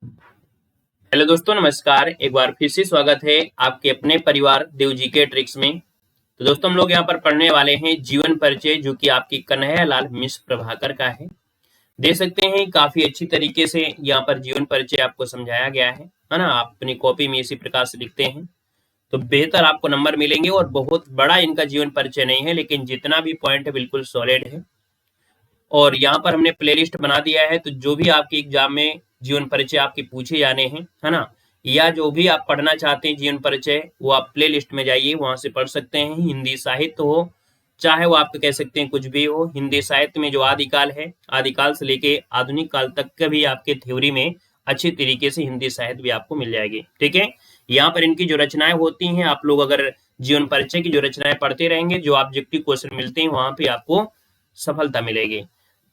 Hello दोस्तों, नमस्कार। एक बार फिर से स्वागत है आपके अपने परिवार देव जी के ट्रिक्स में। तो दोस्तों, हम लोग यहाँ पर पढ़ने वाले हैं जीवन परिचय, जो कि आपकी कन्हैयालाल मिश्र प्रभाकर का है। देख सकते हैं काफी अच्छी तरीके से यहाँ पर जीवन परिचय आपको समझाया गया है ना। आप अपनी कॉपी में इसी प्रकार से लिखते हैं तो बेहतर आपको नंबर मिलेंगे। और बहुत बड़ा इनका जीवन परिचय नहीं है, लेकिन जितना भी पॉइंट है बिल्कुल सॉलिड है। और यहाँ पर हमने प्लेलिस्ट बना दिया है, तो जो भी आपके एग्जाम में जीवन परिचय आपके पूछे जाने हैं, है ना, या जो भी आप पढ़ना चाहते हैं जीवन परिचय, वो आप प्ले लिस्ट में जाइए, वहां से पढ़ सकते हैं। हिंदी साहित्य हो, चाहे वो आप कह सकते हैं कुछ भी हो। हिंदी साहित्य में जो आदिकाल है, आदिकाल से लेके आधुनिक काल तक का भी आपके थ्योरी में अच्छी तरीके से हिंदी साहित्य भी आपको मिल जाएगी। ठीक है, यहाँ पर इनकी जो रचनाएं होती हैं, आप लोग अगर जीवन परिचय की जो रचनाएं पढ़ते रहेंगे, जो ऑब्जेक्टिव क्वेश्चन मिलते हैं वहां पे आपको सफलता मिलेगी।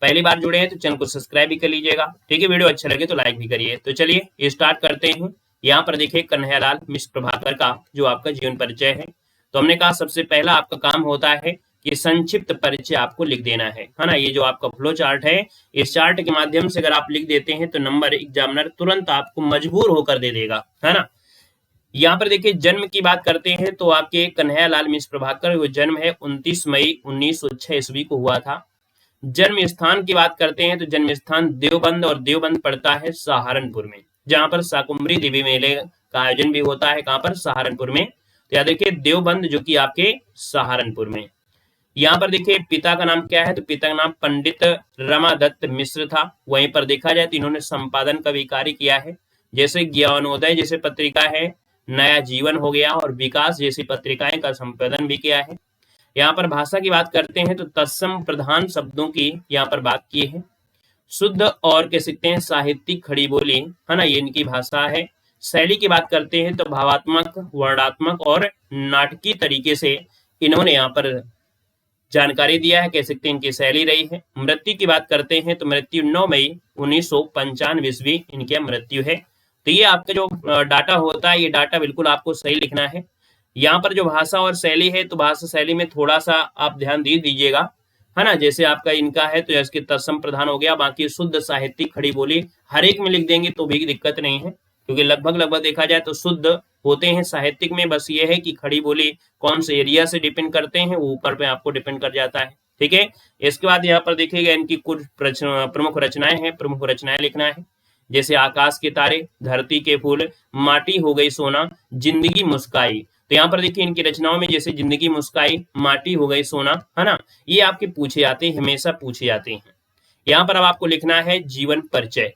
पहली बार जुड़े हैं तो चैनल को सब्सक्राइब भी कर लीजिएगा। ठीक है, वीडियो अच्छा लगे तो लाइक भी करिए। तो चलिए स्टार्ट करते हैं। यहाँ पर देखिए कन्हैयालाल मिश्र प्रभाकर का जो आपका जीवन परिचय है। तो हमने कहा सबसे पहला आपका काम होता है कि संक्षिप्त परिचय आपको लिख देना है ना। ये जो आपका फ्लो चार्ट है, इस चार्ट के माध्यम से अगर आप लिख देते हैं तो नंबर एग्जामिनर तुरंत आपको मजबूर होकर दे देगा, है ना। यहाँ पर देखिए जन्म की बात करते हैं तो आपके कन्हैयालाल मिश्र प्रभाकर वो जन्म है 29 मई 1906 ईस्वी को हुआ था। जन्म स्थान की बात करते हैं तो जन्म स्थान देवबंद, और देवबंद पड़ता है सहारनपुर में, जहां पर शाकुंभरी देवी मेले का आयोजन भी होता है। कहां पर? सहारनपुर में। तो याद रखिए देवबंद, जो कि आपके सहारनपुर में। यहाँ पर देखिए पिता का नाम क्या है, तो पिता का नाम पंडित रमादत्त मिश्र था। वहीं पर देखा जाए तो इन्होंने संपादन का भी कार्य किया है, जैसे ज्ञानोदय जैसे पत्रिका है, नया जीवन हो गया, और विकास जैसी पत्रिकाएं का संपादन भी किया है। यहाँ पर भाषा की बात करते हैं तो तत्सम प्रधान शब्दों की यहाँ पर बात की है। शुद्ध और कह सकते हैं साहित्यिक खड़ी बोली, है ना, ये इनकी भाषा है। शैली की बात करते हैं तो भावात्मक, वर्णात्मक और नाटकीय तरीके से इन्होंने यहाँ पर जानकारी दिया है, कह सकते हैं इनकी शैली रही है। मृत्यु की बात करते हैं तो मृत्यु 9 मई 1995 ईस्वी इनकी मृत्यु है। तो ये आपका जो डाटा होता है, ये डाटा बिल्कुल आपको सही लिखना है। यहाँ पर जो भाषा और शैली है, तो भाषा शैली में थोड़ा सा आप ध्यान दे दीजिएगा, है ना। जैसे आपका इनका है तो इसके तत्सम प्रधान हो गया, बाकी शुद्ध साहित्यिक खड़ी बोली हर एक में लिख देंगे तो भी दिक्कत नहीं है, क्योंकि लगभग देखा जाए तो शुद्ध होते हैं साहित्यिक में। बस ये है कि खड़ी बोली कौन से एरिया से डिपेंड करते हैं, वो ऊपर पे आपको डिपेंड कर जाता है। ठीक है, इसके बाद यहाँ पर देखिएगा इनकी कुछ प्रमुख रचनाएं हैं, प्रमुख रचनाएं लिखना है। जैसे आकाश के तारे, धरती के फूल, माटी हो गई सोना, जिंदगी मुस्काई। तो यहाँ पर देखिए इनकी रचनाओं में जैसे जिंदगी मुस्काई, माटी हो गई सोना, है ना, ये आपके पूछे जाते हैं, हमेशा पूछे जाते हैं। यहाँ पर अब आपको लिखना है जीवन परिचय।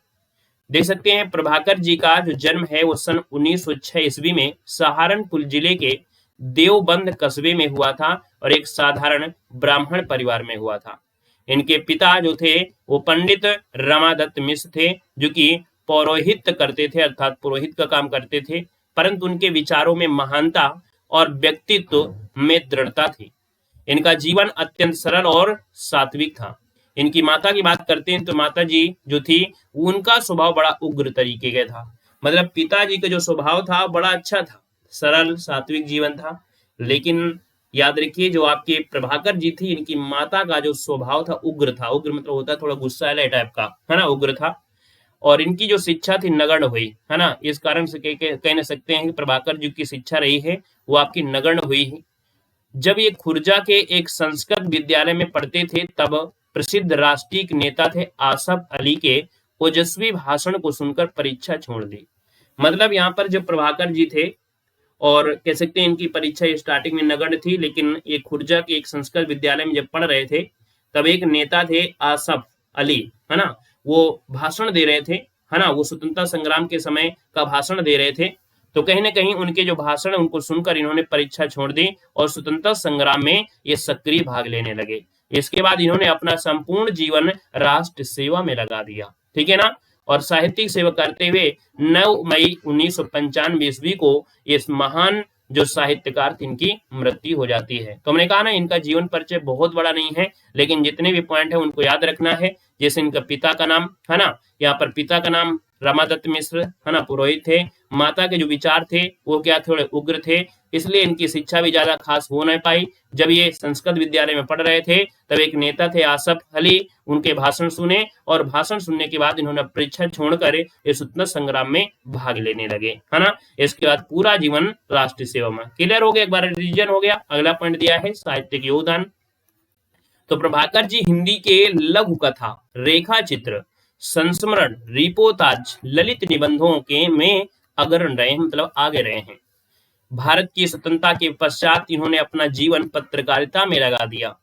देख सकते हैं प्रभाकर जी का जो जन्म है वो सन 1906 ईस्वी में सहारनपुर जिले के देवबंद कस्बे में हुआ था, और एक साधारण ब्राह्मण परिवार में हुआ था। इनके पिता जो थे वो पंडित रमादत्त मिश्र थे, जो कि पौरोहित्य करते थे, अर्थात पुरोहित का काम करते थे। परंतु उनके विचारों में महानता और व्यक्तित्व में दृढ़ता थी। इनका जीवन अत्यंत सरल और सात्विक था। इनकी माता की बात करते हैं तो माता जी जो थी, उनका स्वभाव बड़ा उग्र तरीके का था। मतलब पिताजी का जो स्वभाव था बड़ा अच्छा था, सरल सात्विक जीवन था। लेकिन याद रखिए जो आपके प्रभाकर जी थी, इनकी माता का जो स्वभाव था उग्र था। उग्र मतलब होता है थोड़ा गुस्सा टाइप का, है ना, उग्र था। और इनकी जो शिक्षा थी नगण्य हुई, है ना। इस कारण से कह न सकते हैं कि प्रभाकर जी की शिक्षा रही है वो आपकी नगण्य हुई है। जब ये खुर्जा के एक संस्कृत विद्यालय में पढ़ते थे, तब प्रसिद्ध राष्ट्रीय नेता थे आसफ अली के ओजस्वी भाषण को सुनकर परीक्षा छोड़ दी। मतलब यहाँ पर जो प्रभाकर जी थे, और कह सकते हैं इनकी परीक्षा स्टार्टिंग में नगण्य थी, लेकिन ये खुर्जा के एक संस्कृत विद्यालय में जब पढ़ रहे थे, तब एक नेता थे आसफ अली, है ना, वो भाषण दे रहे थे, है ना, वो स्वतंत्रता संग्राम के समय का भाषण दे रहे थे। तो कहीं ना कहीं उनके जो भाषण उनको सुनकर इन्होंने परीक्षा छोड़ दी और स्वतंत्रता संग्राम में ये सक्रिय भाग लेने लगे। इसके बाद इन्होंने अपना संपूर्ण जीवन राष्ट्र सेवा में लगा दिया। ठीक है ना। और साहित्यिक सेवा करते हुए 9 मई 1995 ईस्वी को इस महान जो साहित्यकार थी इनकी मृत्यु हो जाती है। तो हमने कहा ना इनका जीवन परिचय बहुत बड़ा नहीं है, लेकिन जितने भी पॉइंट है उनको याद रखना है। जैसे इनका पिता का नाम, है ना, यहाँ पर पिता का नाम रमादत्त मिश्र, है ना, पुरोहित थे। माता के जो विचार थे वो क्या, थोड़े उग्र थे, इसलिए इनकी शिक्षा भी ज्यादा खास हो नहीं पाई। जब ये संस्कृत विद्यालय में पढ़ रहे थे तब एक नेता थे आसफ अली, उनके भाषण सुने और भाषण सुनने के बाद इन्होंने परीक्षा छोड़कर इस स्वतंत्रता संग्राम में भाग लेने लगे, है ना। इसके बाद पूरा जीवन राष्ट्र सेवा में। क्लियर हो गया, एक बार रिवीजन हो गया। अगला पॉइंट दिया है साहित्यिक योगदान। तो प्रभाकर जी हिंदी के लघु कथा, रेखा चित्र, संस्मरण, रिपोर्टाज, ललित निबंधों के में अग्रणी रहे हैं, मतलब आगे रहे हैं। भारत की स्वतंत्रता के पश्चात इन्होंने अपना जीवन पत्रकारिता में लगा दिया।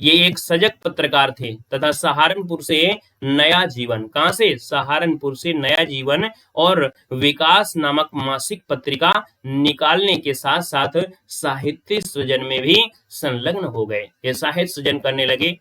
ये एक सजग पत्रकार थे तथा सहारनपुर से नया जीवन, कहां से, सहारनपुर से नया जीवन और विकास नामक मासिक पत्रिका निकालने के साथ साथ साहित्य सृजन में भी संलग्न हो गए। ये साहित्य सृजन करने लगे।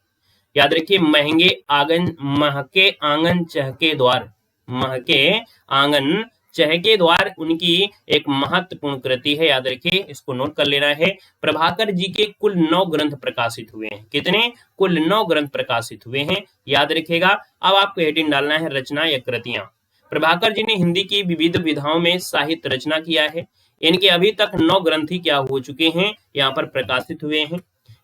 याद रखिए, महके आंगन चहके द्वार, महके आंगन चहके द्वार उनकी एक महत्वपूर्ण कृति है। याद रखिए, इसको नोट कर लेना है। प्रभाकर जी के कुल 9 ग्रंथ प्रकाशित हुए हैं। कितने, कुल 9 ग्रंथ प्रकाशित हुए हैं, याद रखिएगा। अब आपको हेडिंग डालना है रचना या कृतियां। प्रभाकर जी ने हिंदी की विविध विधाओं में साहित्य रचना किया है। इनके अभी तक 9 ग्रंथ ही क्या हो चुके हैं, यहाँ पर प्रकाशित हुए हैं।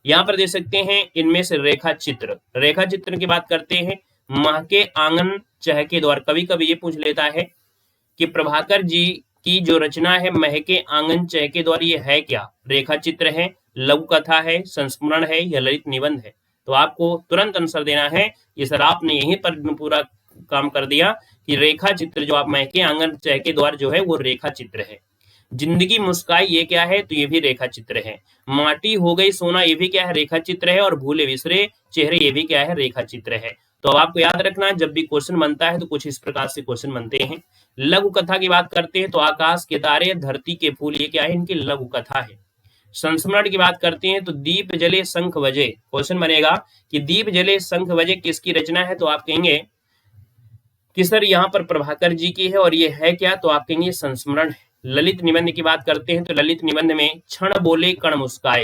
यहाँ पर दे सकते हैं, इनमें से रेखा चित्र, रेखा चित्र की बात करते हैं। महके आंगन चहके द्वार, कभी कभी ये पूछ लेता है कि प्रभाकर जी की जो रचना है महके आंगन चहके द्वार, ये है क्या, रेखा चित्र है, लघु कथा है, संस्मरण है या ललित निबंध है। तो आपको तुरंत आंसर देना है। ये सर आपने यहीं पर पूरा काम कर दिया कि रेखा चित्र जो आप महके आंगन चहके द्वार जो है वो रेखा चित्र है। जिंदगी मुस्काई ये क्या है, तो ये भी रेखा चित्र है। माटी हो गई सोना ये भी क्या है, रेखा चित्र है। और भूले बिसरे चेहरे ये भी क्या है, रेखा चित्र है। तो अब आपको याद रखना है, जब भी क्वेश्चन बनता है तो कुछ इस प्रकार से क्वेश्चन बनते हैं। लघु कथा की बात करते हैं तो आकाश के तारे, धरती के फूल, ये क्या है, इनकी लघु कथा है। संस्मरण की बात करते हैं तो दीप जले शंख बजे, क्वेश्चन बनेगा कि दीप जले शंख बजे किसकी रचना है, तो आप कहेंगे कि सर यहाँ पर प्रभाकर जी की है। और ये है क्या, तो आप कहेंगे संस्मरण है। ललित निबंध की बात करते हैं तो ललित निबंध में क्षण बोले कण मुस्काए,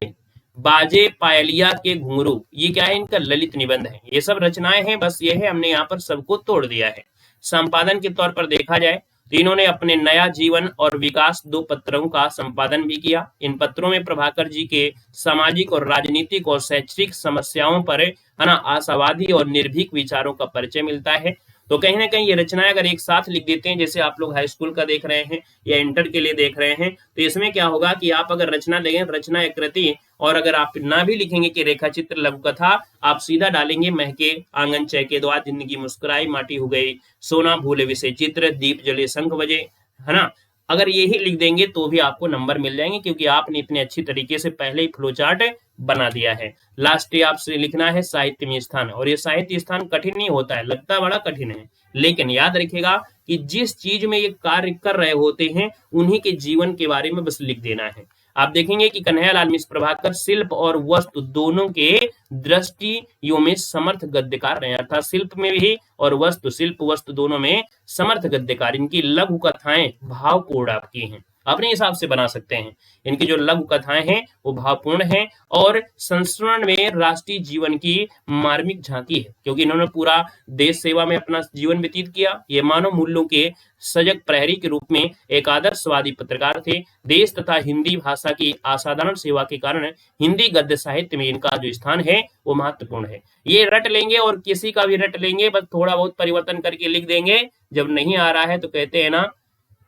बाजे पायलिया के घुंघरू, ये क्या है, इनका ललित निबंध है। ये सब रचनाएं हैं, बस ये है, हमने यहाँ पर सबको तोड़ दिया है। संपादन के तौर पर देखा जाए तो इन्होंने अपने नया जीवन और विकास 2 पत्रों का संपादन भी किया। इन पत्रों में प्रभाकर जी के सामाजिक और राजनीतिक और शैक्षिक समस्याओं पर, है ना, आशावादी और निर्भीक विचारों का परिचय मिलता है। तो कहीं ना कहीं ये रचनाएं अगर एक साथ लिख देते हैं, जैसे आप लोग हाई स्कूल का देख रहे हैं या इंटर के लिए देख रहे हैं, तो इसमें क्या होगा कि आप अगर रचना देंगे, रचना एक कृति, और अगर आप ना भी लिखेंगे कि रेखा चित्र लघु कथा, आप सीधा डालेंगे महके आंगन चहके द्वार, जिंदगी मुस्कुराई, माटी हो गई सोना, भूले विषय चित्र, दीप जले शंख बजे, है ना। अगर यही लिख देंगे तो भी आपको नंबर मिल जाएंगे, क्योंकि आपने इतने अच्छी तरीके से पहले ही फ्लो चार्ट बना दिया है। लास्ट डे आपसे लिखना है साहित्य में स्थान, और ये साहित्य स्थान कठिन नहीं होता है, लगता बड़ा कठिन है, लेकिन याद रखिएगा कि जिस चीज में ये कार्य कर रहे होते हैं उन्हीं के जीवन के बारे में बस लिख देना है। आप देखेंगे कि कन्हैयालाल मिश्र प्रभाकर शिल्प और वस्तु दोनों के दृष्टियों में समर्थ गद्यकार रहे, अर्थात शिल्प में भी और वस्तु, शिल्प वस्तु दोनों में समर्थ गद्यकार। इनकी लघु कथाएं भावपूर्ण आपकी हैं, अपने हिसाब से बना सकते हैं। इनकी जो लघु कथाएं हैं वो भावपूर्ण हैं, और संस्मरण में राष्ट्रीय जीवन की मार्मिक झांकी है, क्योंकि इन्होंने पूरा देश सेवा में अपना जीवन व्यतीत किया। ये मानव मूल्यों के सजग प्रहरी के रूप में एक आदर्शवादी पत्रकार थे। देश तथा हिंदी भाषा की असाधारण सेवा के कारण हिंदी गद्य साहित्य में इनका जो स्थान है वो महत्वपूर्ण है। ये रट लेंगे और किसी का भी रट लेंगे, बस थोड़ा बहुत परिवर्तन करके लिख देंगे। जब नहीं आ रहा है तो कहते हैं ना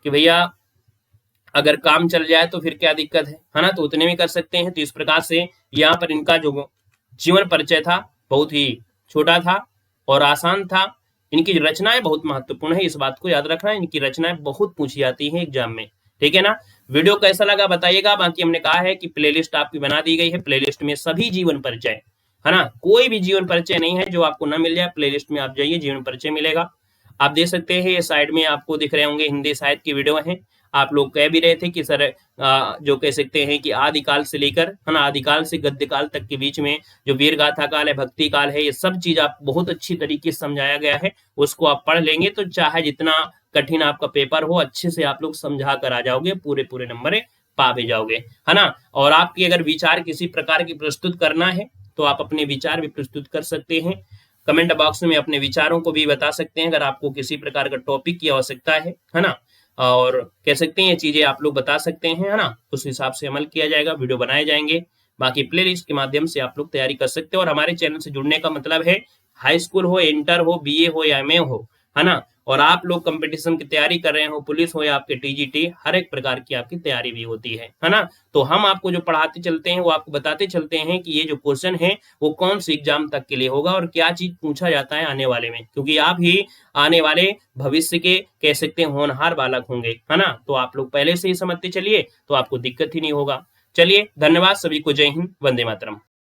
कि भैया अगर काम चल जाए तो फिर क्या दिक्कत है ना, तो उतने में कर सकते हैं। तो इस प्रकार से यहाँ पर इनका जो जीवन परिचय था बहुत ही छोटा था और आसान था। इनकी रचनाएं बहुत महत्वपूर्ण है, इस बात को याद रखना। इनकी रचनाएं बहुत पूछी जाती हैं एग्जाम में, ठीक है ना। वीडियो कैसा लगा बताइएगा। बाकी हमने कहा है कि प्लेलिस्ट आपकी बना दी गई है, प्लेलिस्ट में सभी जीवन परिचय, है ना, कोई भी जीवन परिचय नहीं है जो आपको ना मिल जाए। प्लेलिस्ट में आप जाइए, जीवन परिचय मिलेगा। आप देख सकते हैं ये साइड में आपको दिख रहे होंगे हिंदी साहित्य की वीडियो है। आप लोग कह भी रहे थे कि सर जो कह सकते हैं कि आदिकाल से लेकर, है ना, आदिकाल से गद्यकाल तक के बीच में जो वीर गाथा काल है, भक्ति काल है, ये सब चीज आप बहुत अच्छी तरीके से समझाया गया है। उसको आप पढ़ लेंगे तो चाहे जितना कठिन आपका पेपर हो, अच्छे से आप लोग समझा कर आ जाओगे, पूरे पूरे नंबर पा भी जाओगे, है ना। और आपकी अगर विचार किसी प्रकार की प्रस्तुत करना है तो आप अपने विचार भी प्रस्तुत कर सकते हैं। कमेंट बॉक्स में अपने विचारों को भी बता सकते हैं अगर आपको किसी प्रकार का टॉपिक की आवश्यकता है ना। और कह सकते हैं ये चीजें आप लोग बता सकते हैं, है ना। उस हिसाब से अमल किया जाएगा, वीडियो बनाए जाएंगे। बाकी प्लेलिस्ट के माध्यम से आप लोग तैयारी कर सकते हो। और हमारे चैनल से जुड़ने का मतलब है हाई स्कूल हो, इंटर हो, बीए हो या एमए हो, है ना। और आप लोग कंपटीशन की तैयारी कर रहे हो, पुलिस हो या आपके टीजीटी, हर एक प्रकार की आपकी तैयारी भी होती है ना। तो हम आपको जो पढ़ाते चलते हैं वो आपको बताते चलते हैं कि ये जो क्वेश्चन है वो कौन सी एग्जाम तक के लिए होगा और क्या चीज पूछा जाता है आने वाले में, क्योंकि आप ही आने वाले भविष्य के कह सकते हैं होनहार बालक होंगे, है ना। तो आप लोग पहले से ही समझते चलिए तो आपको दिक्कत ही नहीं होगा। चलिए, धन्यवाद सभी को। जय हिंद, वंदे मातरम।